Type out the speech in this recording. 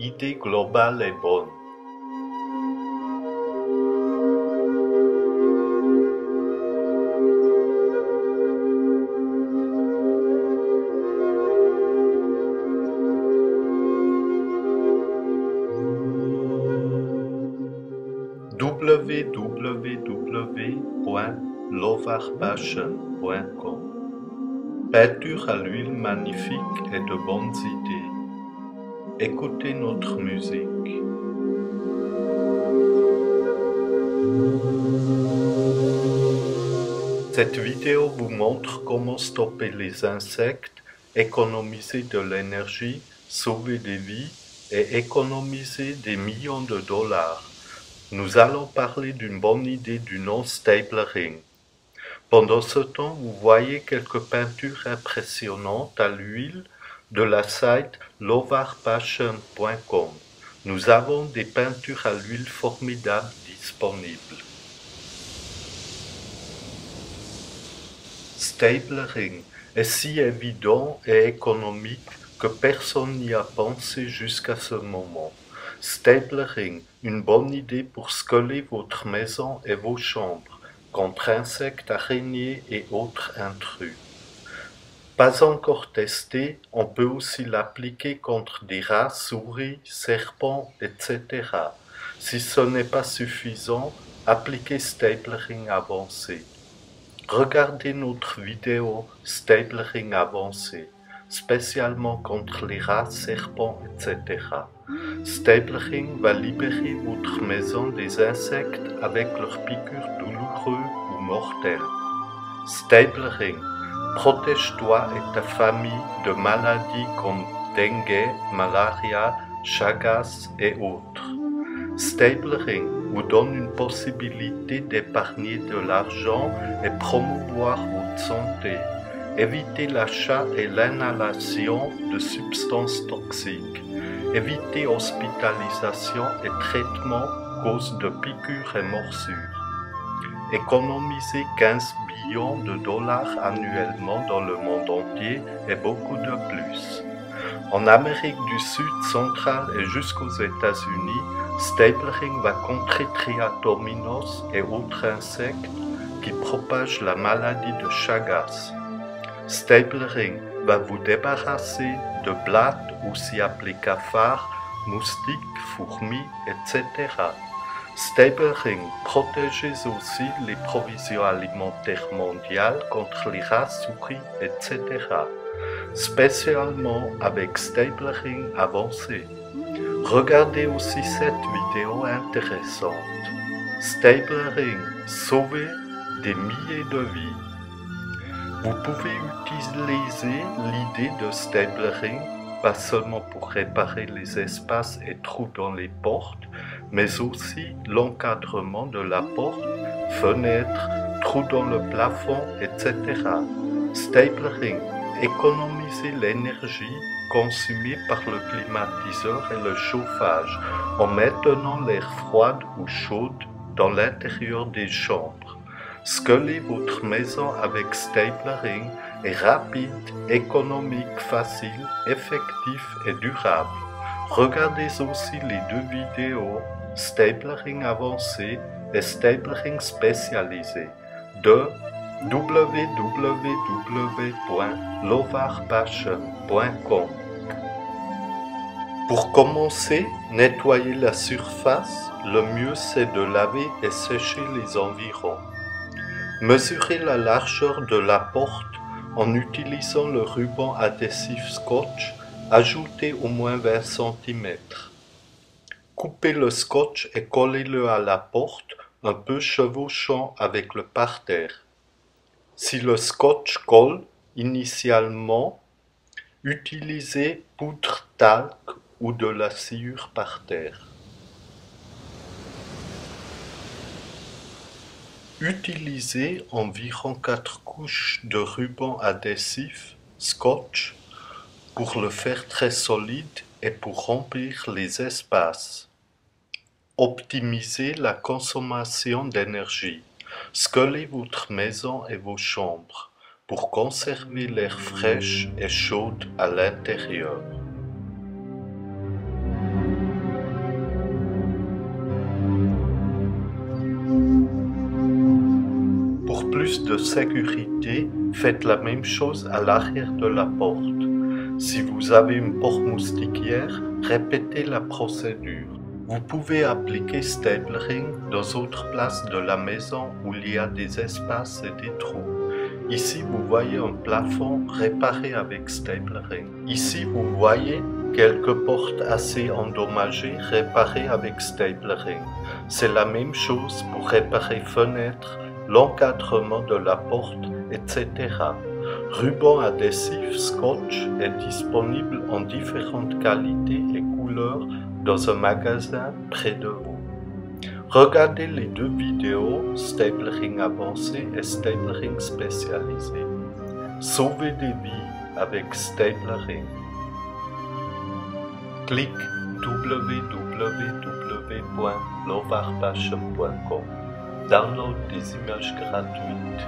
idée globale est bonne. www.lovarpassion.com. Peinture à l'huile magnifique et de bonnes idées. Écoutez notre musique. Cette vidéo vous montre comment stopper les insectes, économiser de l'énergie, sauver des vies et économiser des millions de dollars. Nous allons parler d'une bonne idée du nom Stablering. Pendant ce temps, vous voyez quelques peintures impressionnantes à l'huile de la site lovarpassion.com. Nous avons des peintures à l'huile formidables disponibles. Stablering est si évident et économique que personne n'y a pensé jusqu'à ce moment. Stablering, une bonne idée pour sceller votre maison et vos chambres contre insectes, araignées et autres intrus. Pas encore testé, on peut aussi l'appliquer contre des rats, souris, serpents, etc. Si ce n'est pas suffisant, appliquez Stablering avancé. Regardez notre vidéo Stablering avancé, spécialement contre les rats, serpents, etc. Stablering va libérer votre maison des insectes avec leurs piqûres douloureuses ou mortelles. Stablering protège-toi et ta famille de maladies comme dengue, malaria, chagas et autres. Stablering vous donne une possibilité d'épargner de l'argent et promouvoir votre santé. Évitez l'achat et l'inhalation de substances toxiques. Évitez hospitalisation et traitement à cause de piqûres et morsures. Économisez 15 billions de dollars annuellement dans le monde entier et beaucoup de plus. En Amérique du Sud, centrale et jusqu'aux États-Unis, Stablering va contrer Triatominos et autres insectes qui propagent la maladie de Chagas. Stablering va vous débarrasser de blattes, aussi appelés cafards, moustiques, fourmis, etc. Stablering protège aussi les provisions alimentaires mondiales contre les rats, souris, etc. Spécialement avec Stablering avancé. Regardez aussi cette vidéo intéressante. Stablering sauver des milliers de vies. Vous pouvez utiliser l'idée de Stablering pas seulement pour réparer les espaces et trous dans les portes, mais aussi l'encadrement de la porte, fenêtres, trous dans le plafond, etc. Stablering économiser l'énergie consumée par le climatiseur et le chauffage en maintenant l'air froid ou chaud dans l'intérieur des chambres. Sceller votre maison avec Stablering est rapide, économique, facile, effectif et durable. Regardez aussi les deux vidéos Stablering avancé et Stablering spécialisé de www.lovarpassion.com. Pour commencer, nettoyer la surface, le mieux c'est de laver et sécher les environs. Mesurez la largeur de la porte en utilisant le ruban adhésif scotch, ajoutez au moins 20 cm. Coupez le scotch et collez-le à la porte, un peu chevauchant avec le parterre. Si le scotch colle initialement, utilisez poudre talc ou de la sciure par terre. Utilisez environ 4 couches de ruban adhésif scotch pour le faire très solide et pour remplir les espaces. Optimisez la consommation d'énergie. Sceller votre maison et vos chambres pour conserver l'air fraîche et chaud à l'intérieur. plus de sécurité, faites la même chose à l'arrière de la porte. Si vous avez une porte moustiquière, répétez la procédure. Vous pouvez appliquer stapling dans d'autres places de la maison où il y a des espaces et des trous. Ici, vous voyez un plafond réparé avec stapling. Ici, vous voyez quelques portes assez endommagées réparées avec stapling. C'est la même chose pour réparer fenêtres, l'encadrement de la porte, etc. Ruban adhésif Scotch est disponible en différentes qualités et couleurs dans un magasin près de vous. Regardez les deux vidéos, stapling avancé et stapling spécialisé. Sauvez des vies avec stapling. Clique www.lovarpassion.com. Download des images gratuites.